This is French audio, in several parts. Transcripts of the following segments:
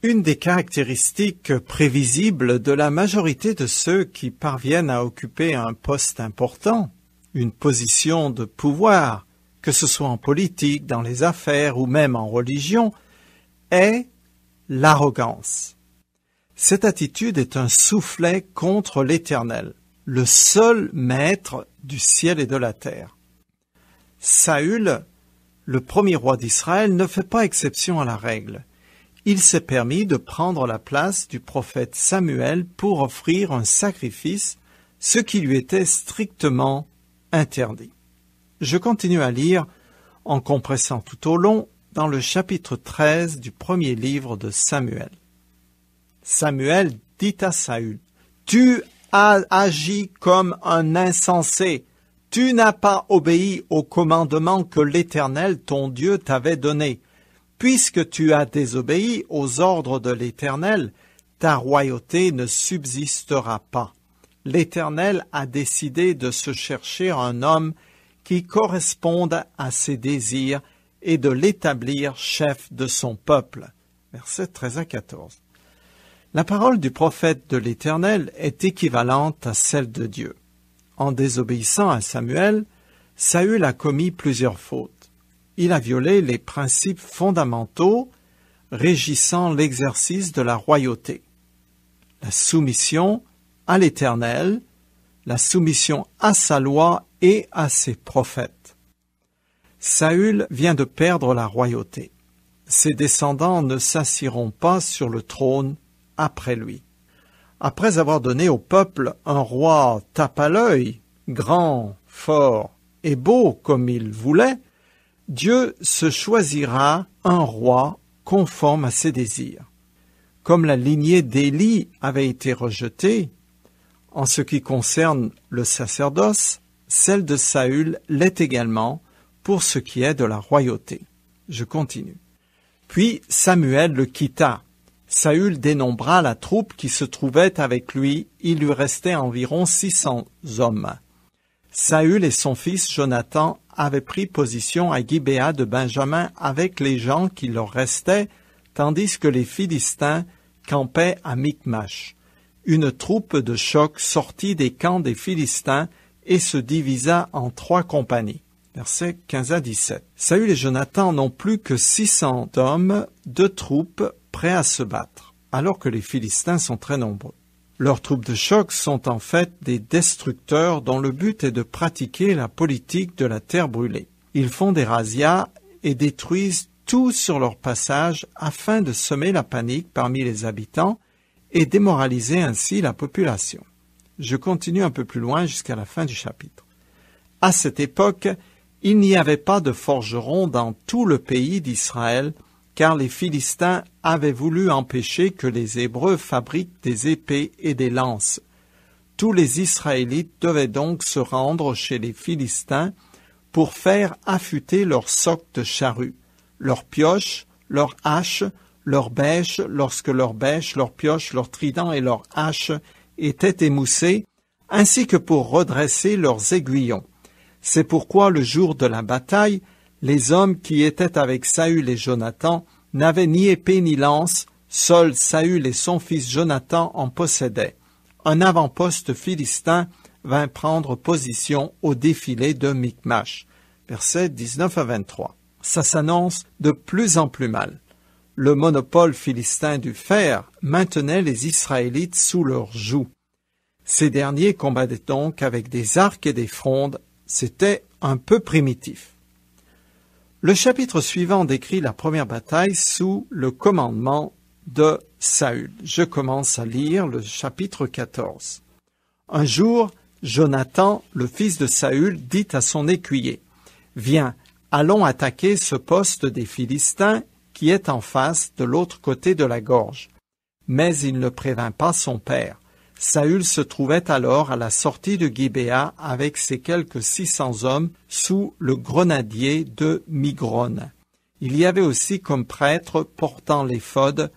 Une des caractéristiques prévisibles de la majorité de ceux qui parviennent à occuper un poste important, une position de pouvoir, que ce soit en politique, dans les affaires ou même en religion, est l'arrogance. Cette attitude est un soufflet contre l'Éternel, le seul maître du ciel et de la terre. Saül, le premier roi d'Israël, ne fait pas exception à la règle. Il s'est permis de prendre la place du prophète Samuel pour offrir un sacrifice, ce qui lui était strictement interdit. Je continue à lire, en compressant tout au long, dans le chapitre 13 du premier livre de Samuel. Samuel dit à Saül, « Tu as agi comme un insensé. Tu n'as pas obéi au commandement que l'Éternel, ton Dieu, t'avait donné. Puisque tu as désobéi aux ordres de l'Éternel, ta royauté ne subsistera pas. L'Éternel a décidé de se chercher un homme qui corresponde à ses désirs et de l'établir chef de son peuple. » Versets 13 à 14. La parole du prophète de l'Éternel est équivalente à celle de Dieu. En désobéissant à Samuel, Saül a commis plusieurs fautes. Il a violé les principes fondamentaux régissant l'exercice de la royauté. La soumission à l'Éternel, la soumission à sa loi et à ses prophètes. Saül vient de perdre la royauté. Ses descendants ne s'assiront pas sur le trône après lui. Après avoir donné au peuple un roi tape à l'œil, grand, fort et beau comme il voulait, Dieu se choisira un roi conforme à ses désirs. Comme la lignée d'Élie avait été rejetée, en ce qui concerne le sacerdoce, celle de Saül l'est également pour ce qui est de la royauté. Je continue. Puis Samuel le quitta. Saül dénombra la troupe qui se trouvait avec lui. Il lui restait environ 600 hommes. Saül et son fils Jonathan avaient pris position à Gibéa de Benjamin avec les gens qui leur restaient, tandis que les Philistins campaient à Michmash. Une troupe de choc sortit des camps des Philistins et se divisa en 3 compagnies. Versets 15 à 17. Saül et Jonathan n'ont plus que 600 hommes de troupes prêts à se battre, alors que les Philistins sont très nombreux. Leurs troupes de choc sont en fait des destructeurs dont le but est de pratiquer la politique de la terre brûlée. Ils font des razzias et détruisent tout sur leur passage afin de semer la panique parmi les habitants et démoraliser ainsi la population. Je continue un peu plus loin jusqu'à la fin du chapitre. À cette époque, il n'y avait pas de forgerons dans tout le pays d'Israël, car les Philistins avaient voulu empêcher que les Hébreux fabriquent des épées et des lances. Tous les Israélites devaient donc se rendre chez les Philistins pour faire affûter leurs socs de charrues, leurs pioches, leurs haches, leurs bêches, lorsque leurs bêches, leurs pioches, leurs tridents et leurs haches étaient émoussés, ainsi que pour redresser leurs aiguillons. C'est pourquoi le jour de la bataille, les hommes qui étaient avec Saül et Jonathan n'avaient ni épée ni lance, seul Saül et son fils Jonathan en possédaient. Un avant-poste philistin vint prendre position au défilé de Michmash. Versets 19 à 23. Ça s'annonce de plus en plus mal. Le monopole philistin du fer maintenait les Israélites sous leur joug. Ces derniers combattaient donc avec des arcs et des frondes. C'était un peu primitif. Le chapitre suivant décrit la première bataille sous le commandement de Saül. Je commence à lire le chapitre 14. Un jour, Jonathan, le fils de Saül, dit à son écuyer, « Viens, allons attaquer ce poste des Philistins qui est en face de l'autre côté de la gorge. » Mais il ne prévint pas son père. Saül se trouvait alors à la sortie de Gibéa avec ses quelques 600 hommes sous le grenadier de Migron. Il y avait aussi comme prêtre portant l'éphod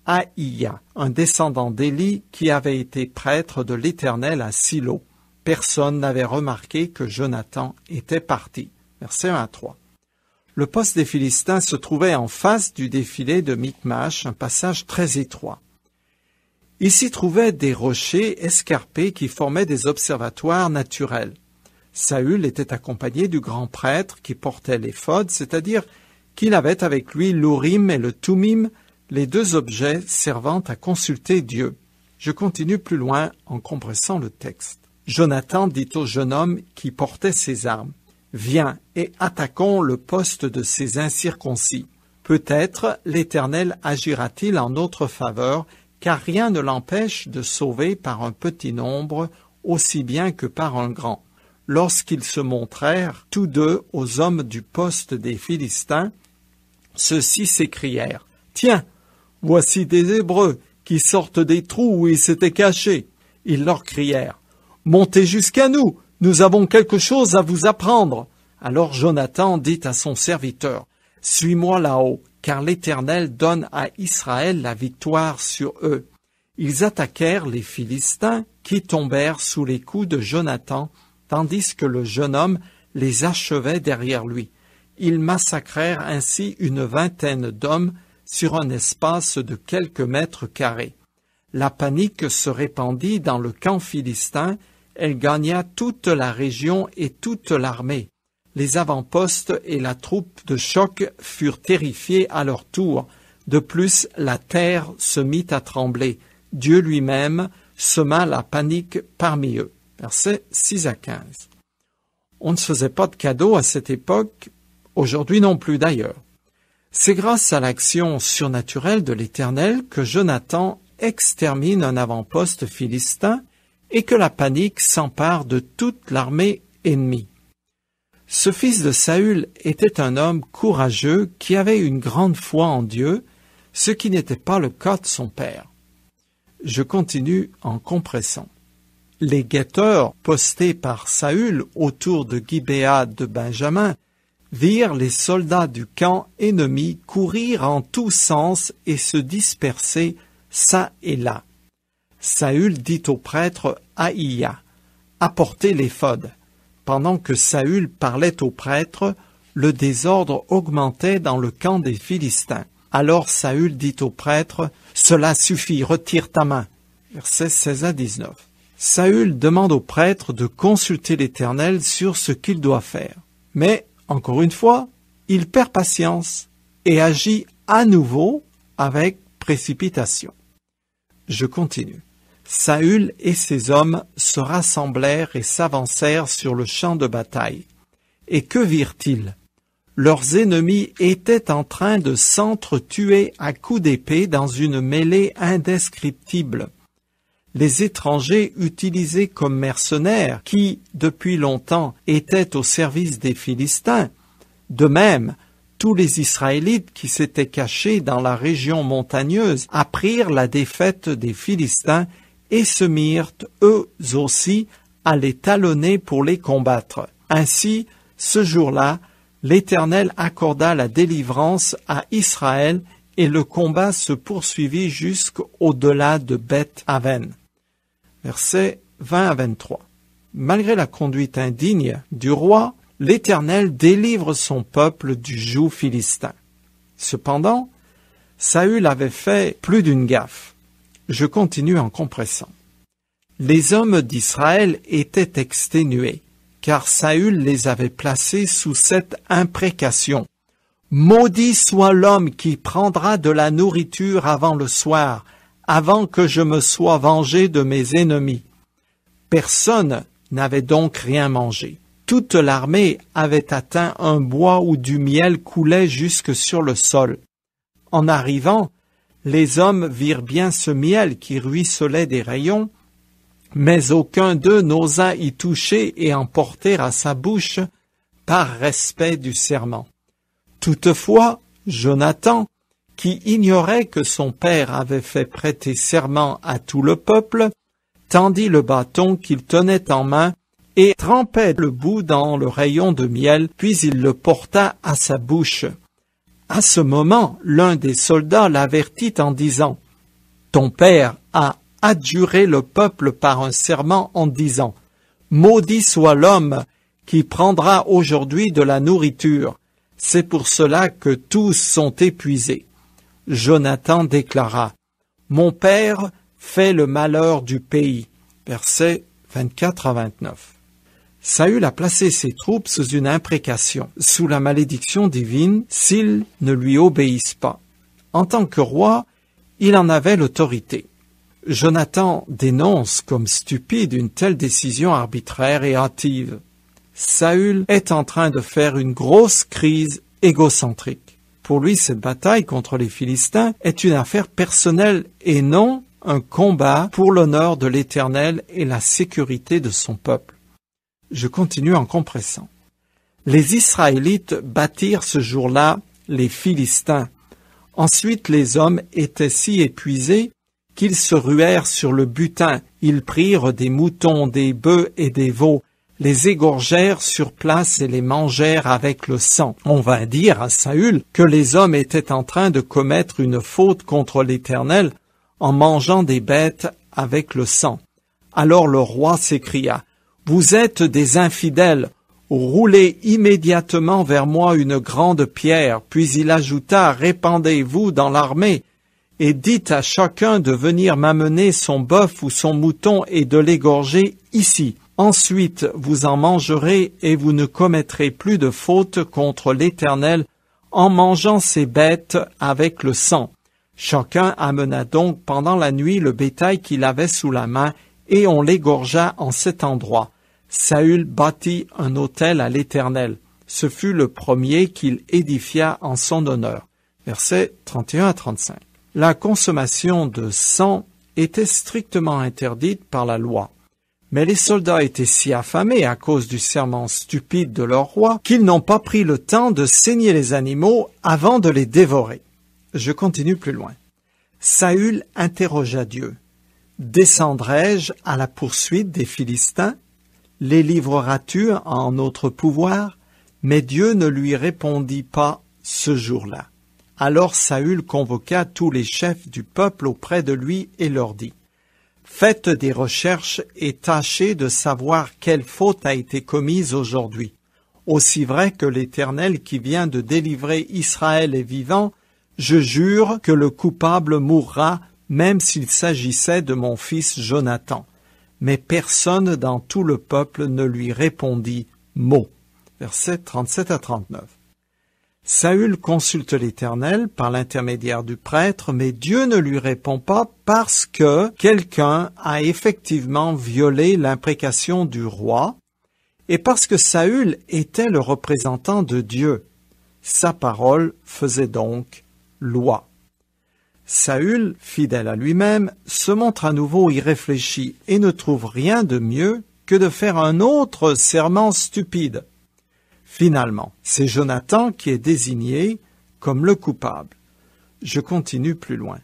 Aïa, un descendant d'Élie qui avait été prêtre de l'Éternel à Silo. Personne n'avait remarqué que Jonathan était parti. Verset 1 à 3. Le poste des Philistins se trouvait en face du défilé de Michmash, un passage très étroit. Il s'y trouvait des rochers escarpés qui formaient des observatoires naturels. Saül était accompagné du grand prêtre qui portait l'éphod, c'est-à-dire qu'il avait avec lui l'Urim et le Thummim, les deux objets servant à consulter Dieu. Je continue plus loin en compressant le texte. Jonathan dit au jeune homme qui portait ses armes, « Viens et attaquons le poste de ces incirconcis. Peut-être l'Éternel agira-t-il en notre faveur, car rien ne l'empêche de sauver par un petit nombre, aussi bien que par un grand. » Lorsqu'ils se montrèrent tous deux aux hommes du poste des Philistins, ceux-ci s'écrièrent, « Tiens, voici des Hébreux qui sortent des trous où ils s'étaient cachés. » Ils leur crièrent, « Montez jusqu'à nous, nous avons quelque chose à vous apprendre. » Alors Jonathan dit à son serviteur, « Suis-moi là-haut, car l'Éternel donne à Israël la victoire sur eux. » Ils attaquèrent les Philistins qui tombèrent sous les coups de Jonathan, tandis que le jeune homme les achevait derrière lui. Ils massacrèrent ainsi une vingtaine d'hommes sur un espace de quelques mètres carrés. La panique se répandit dans le camp philistin, elle gagna toute la région et toute l'armée. Les avant-postes et la troupe de choc furent terrifiés à leur tour. De plus, la terre se mit à trembler. Dieu lui-même sema la panique parmi eux. Versets 6 à 15. On ne se faisait pas de cadeaux à cette époque, aujourd'hui non plus d'ailleurs. C'est grâce à l'action surnaturelle de l'Éternel que Jonathan extermine un avant-poste philistin et que la panique s'empare de toute l'armée ennemie. Ce fils de Saül était un homme courageux qui avait une grande foi en Dieu, ce qui n'était pas le cas de son père. Je continue en compressant. Les guetteurs postés par Saül autour de Gibéa de Benjamin virent les soldats du camp ennemi courir en tous sens et se disperser çà et là. Saül dit au prêtre Aïa, « Apportez l'éphod. » Pendant que Saül parlait au prêtre, le désordre augmentait dans le camp des Philistins. Alors Saül dit au prêtre, « Cela suffit, retire ta main. » Versets 16 à 19. Saül demande au prêtre de consulter l'Éternel sur ce qu'il doit faire. Mais, encore une fois, il perd patience et agit à nouveau avec précipitation. Je continue. Saül et ses hommes se rassemblèrent et s'avancèrent sur le champ de bataille. Et que virent-ils? Leurs ennemis étaient en train de s'entretuer à coups d'épée dans une mêlée indescriptible. Les étrangers utilisés comme mercenaires, qui, depuis longtemps, étaient au service des Philistins, de même, tous les Israélites qui s'étaient cachés dans la région montagneuse apprirent la défaite des Philistins et se mirent, eux aussi, à les talonner pour les combattre. Ainsi, ce jour-là, l'Éternel accorda la délivrance à Israël et le combat se poursuivit jusqu'au-delà de Beth-Aven. Versets 20 à 23. Malgré la conduite indigne du roi, l'Éternel délivre son peuple du joug philistin. Cependant, Saül avait fait plus d'une gaffe. Je continue en compressant. Les hommes d'Israël étaient exténués, car Saül les avait placés sous cette imprécation. « Maudit soit l'homme qui prendra de la nourriture avant le soir, avant que je me sois vengé de mes ennemis. » Personne n'avait donc rien mangé. Toute l'armée avait atteint un bois où du miel coulait jusque sur le sol. En arrivant, les hommes virent bien ce miel qui ruisselait des rayons, mais aucun d'eux n'osa y toucher et en porter à sa bouche par respect du serment. Toutefois, Jonathan, qui ignorait que son père avait fait prêter serment à tout le peuple, tendit le bâton qu'il tenait en main et trempait le bout dans le rayon de miel, puis il le porta à sa bouche. À ce moment, l'un des soldats l'avertit en disant « Ton père a adjuré le peuple par un serment en disant « Maudit soit l'homme qui prendra aujourd'hui de la nourriture. C'est pour cela que tous sont épuisés. Jonathan déclara, « Mon père fait le malheur du pays. » Versets 24 à 29. Saül a placé ses troupes sous une imprécation, sous la malédiction divine, s'ils ne lui obéissent pas. En tant que roi, il en avait l'autorité. Jonathan dénonce comme stupide une telle décision arbitraire et hâtive. Saül est en train de faire une grosse crise égocentrique. Pour lui, cette bataille contre les Philistins est une affaire personnelle et non un combat pour l'honneur de l'Éternel et la sécurité de son peuple. Je continue en compressant. Les Israélites battirent ce jour-là les Philistins. Ensuite, les hommes étaient si épuisés qu'ils se ruèrent sur le butin. Ils prirent des moutons, des bœufs et des veaux, les égorgèrent sur place et les mangèrent avec le sang. On va dire à Saül que les hommes étaient en train de commettre une faute contre l'Éternel en mangeant des bêtes avec le sang. Alors le roi s'écria, « Vous êtes des infidèles, roulez immédiatement vers moi une grande pierre. » Puis il ajouta, « Répandez-vous dans l'armée, et dites à chacun de venir m'amener son bœuf ou son mouton et de l'égorger ici. Ensuite vous en mangerez et vous ne commettrez plus de faute contre l'Éternel en mangeant ces bêtes avec le sang. » Chacun amena donc pendant la nuit le bétail qu'il avait sous la main, et on l'égorgea en cet endroit. Saül bâtit un autel à l'Éternel. Ce fut le premier qu'il édifia en son honneur. Versets 31 à 35. La consommation de sang était strictement interdite par la loi. Mais les soldats étaient si affamés à cause du serment stupide de leur roi qu'ils n'ont pas pris le temps de saigner les animaux avant de les dévorer. Je continue plus loin. Saül interrogea Dieu. « Descendrai-je à la poursuite des Philistins? Les livreras-tu en notre pouvoir? » Mais Dieu ne lui répondit pas ce jour-là. Alors Saül convoqua tous les chefs du peuple auprès de lui et leur dit, « Faites des recherches et tâchez de savoir quelle faute a été commise aujourd'hui. Aussi vrai que l'Éternel qui vient de délivrer Israël est vivant, je jure que le coupable mourra, même s'il s'agissait de mon fils Jonathan. » Mais personne dans tout le peuple ne lui répondit mot. Versets 37 à 39. Saül consulte l'Éternel par l'intermédiaire du prêtre, mais Dieu ne lui répond pas parce que quelqu'un a effectivement violé l'imprécation du roi et parce que Saül était le représentant de Dieu. Sa parole faisait donc loi. Saül, fidèle à lui-même, se montre à nouveau irréfléchi et ne trouve rien de mieux que de faire un autre serment stupide. Finalement, c'est Jonathan qui est désigné comme le coupable. Je continue plus loin.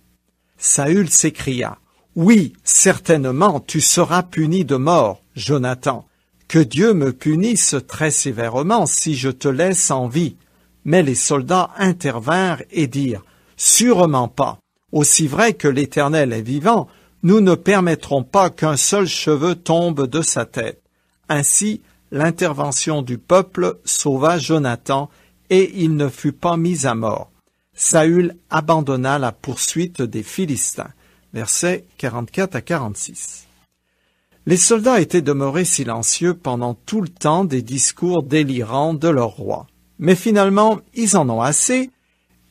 Saül s'écria, « Oui, certainement, tu seras puni de mort, Jonathan. Que Dieu me punisse très sévèrement si je te laisse en vie. » Mais les soldats intervinrent et dirent, « Sûrement pas. Aussi vrai que l'Éternel est vivant, nous ne permettrons pas qu'un seul cheveu tombe de sa tête. » Ainsi, l'intervention du peuple sauva Jonathan et il ne fut pas mis à mort. Saül abandonna la poursuite des Philistins. Versets 44 à 46. Les soldats étaient demeurés silencieux pendant tout le temps des discours délirants de leur roi. Mais finalement, ils en ont assez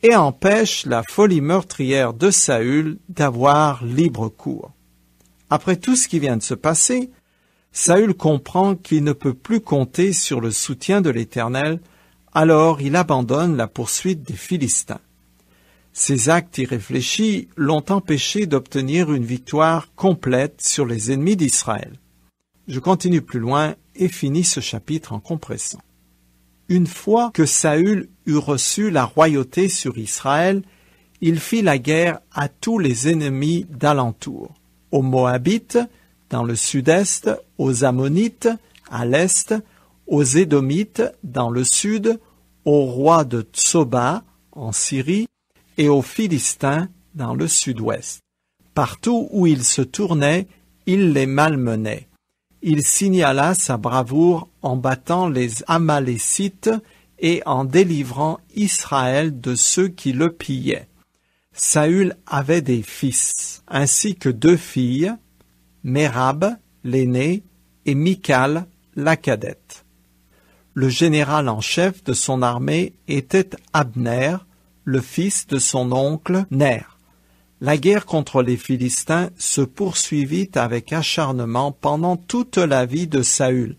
et empêchent la folie meurtrière de Saül d'avoir libre cours. Après tout ce qui vient de se passer, Saül comprend qu'il ne peut plus compter sur le soutien de l'Éternel, alors il abandonne la poursuite des Philistins. Ces actes irréfléchis l'ont empêché d'obtenir une victoire complète sur les ennemis d'Israël. Je continue plus loin et finis ce chapitre en compressant. Une fois que Saül eut reçu la royauté sur Israël, il fit la guerre à tous les ennemis d'alentour, aux Moabites, dans le sud-est, aux Ammonites, à l'est, aux Édomites, dans le sud, au roi de Tsoba, en Syrie, et aux Philistins, dans le sud-ouest. Partout où il se tournait, il les malmenait. Il signala sa bravoure en battant les Amalécites et en délivrant Israël de ceux qui le pillaient. Saül avait des fils, ainsi que 2 filles, Mérab, l'aînée, et Michal, la cadette. Le général en chef de son armée était Abner, le fils de son oncle Ner. La guerre contre les Philistins se poursuivit avec acharnement pendant toute la vie de Saül.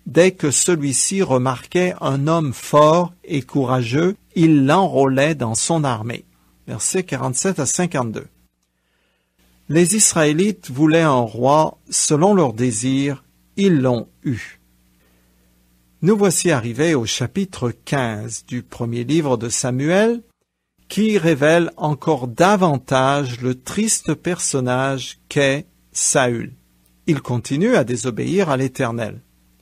Dès que celui-ci remarquait un homme fort et courageux, il l'enrôlait dans son armée. Versets 47 à 52. Les Israélites voulaient un roi selon leur désir, ils l'ont eu. Nous voici arrivés au chapitre 15 du premier livre de Samuel, qui révèle encore davantage le triste personnage qu'est Saül. Il continue à désobéir à l'Éternel.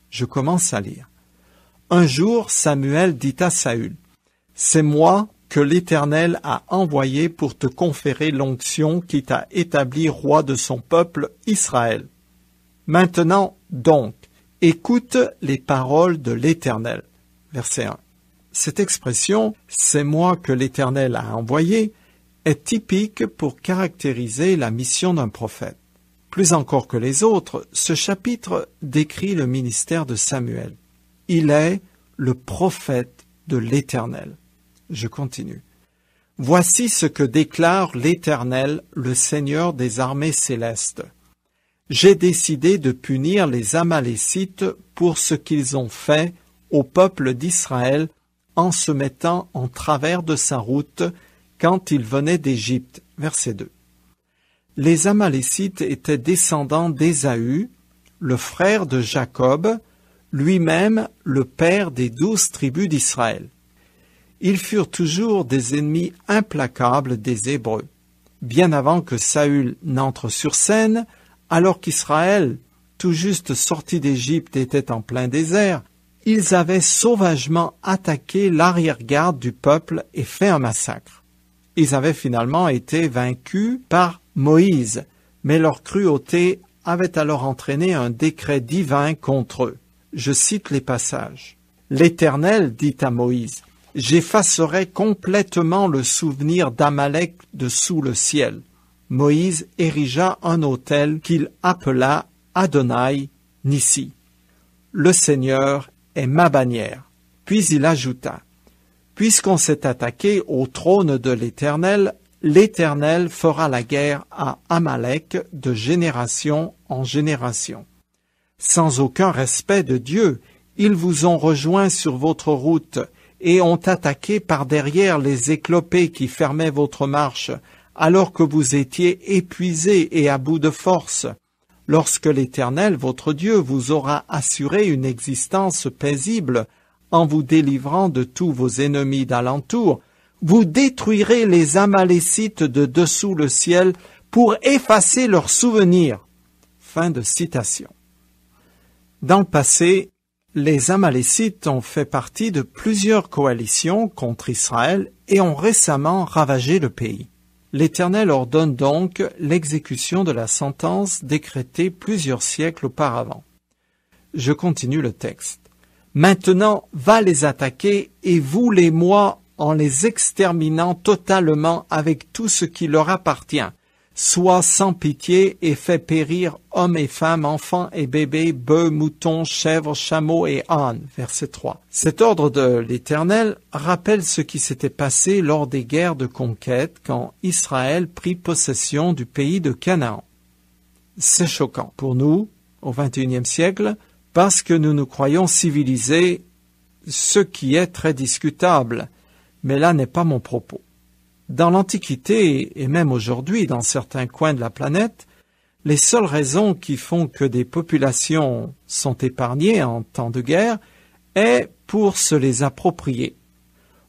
Je commence à lire. Un jour, Samuel dit à Saül, « C'est moi que l'Éternel a envoyé pour te conférer l'onction qui t'a établi roi de son peuple Israël. Maintenant donc, écoute les paroles de l'Éternel. » Verset 1. Cette expression « c'est moi que l'Éternel a envoyé » est typique pour caractériser la mission d'un prophète. Plus encore que les autres, ce chapitre décrit le ministère de Samuel. Il est le prophète de l'Éternel. Je continue. « Voici ce que déclare l'Éternel, le Seigneur des armées célestes. J'ai décidé de punir les Amalécites pour ce qu'ils ont fait au peuple d'Israël en se mettant en travers de sa route quand il venait d'Égypte. » Verset 2. Les Amalécites étaient descendants d'Ésaü, le frère de Jacob, lui-même le père des 12 tribus d'Israël. Ils furent toujours des ennemis implacables des Hébreux. Bien avant que Saül n'entre sur scène, alors qu'Israël, tout juste sorti d'Égypte, était en plein désert, ils avaient sauvagement attaqué l'arrière-garde du peuple et fait un massacre. Ils avaient finalement été vaincus par Moïse, mais leur cruauté avait alors entraîné un décret divin contre eux. Je cite les passages. « L'Éternel dit à Moïse, « J'effacerai complètement le souvenir d'Amalek de sous le ciel. » Moïse érigea un autel qu'il appela Adonai Nissi. « Le Seigneur est ma bannière. » Puis il ajouta, « Puisqu'on s'est attaqué au trône de l'Éternel, l'Éternel fera la guerre à Amalek de génération en génération. Sans aucun respect de Dieu, ils vous ont rejoints sur votre route et ont attaqué par derrière les éclopés qui fermaient votre marche, alors que vous étiez épuisés et à bout de force. Lorsque l'Éternel, votre Dieu, vous aura assuré une existence paisible en vous délivrant de tous vos ennemis d'alentour, vous détruirez les Amalécites de dessous le ciel pour effacer leurs souvenirs. » Fin de citation. Dans le passé, les Amalécites ont fait partie de plusieurs coalitions contre Israël et ont récemment ravagé le pays. L'Éternel ordonne donc l'exécution de la sentence décrétée plusieurs siècles auparavant. Je continue le texte. « Maintenant, va les attaquer et voulez-moi en les exterminant totalement avec tout ce qui leur appartient. Sois sans pitié et fais périr hommes et femmes, enfants et bébés, bœufs, moutons, chèvres, chameaux et ânes. » Verset 3. Cet ordre de l'Éternel rappelle ce qui s'était passé lors des guerres de conquête quand Israël prit possession du pays de Canaan. C'est choquant pour nous, au XXIe siècle, parce que nous nous croyons civilisés, ce qui est très discutable. Mais là n'est pas mon propos. Dans l'Antiquité, et même aujourd'hui dans certains coins de la planète, les seules raisons qui font que des populations sont épargnées en temps de guerre est pour se les approprier.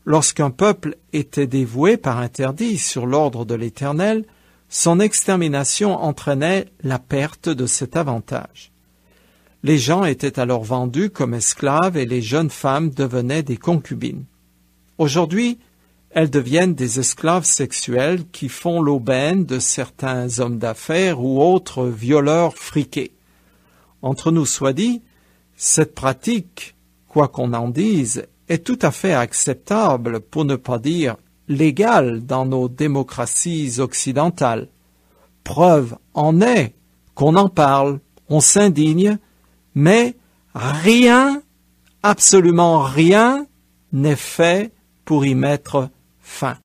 Lorsqu'un peuple était dévoué par interdit sur l'ordre de l'Éternel, son extermination entraînait la perte de cet avantage. Les gens étaient alors vendus comme esclaves et les jeunes femmes devenaient des concubines. Aujourd'hui, elles deviennent des esclaves sexuels qui font l'aubaine de certains hommes d'affaires ou autres violeurs friqués. Entre nous soit dit, cette pratique, quoi qu'on en dise, est tout à fait acceptable, pour ne pas dire légal, dans nos démocraties occidentales. Preuve en est qu'on en parle, on s'indigne, mais rien, absolument rien, n'est fait pour y mettre fin.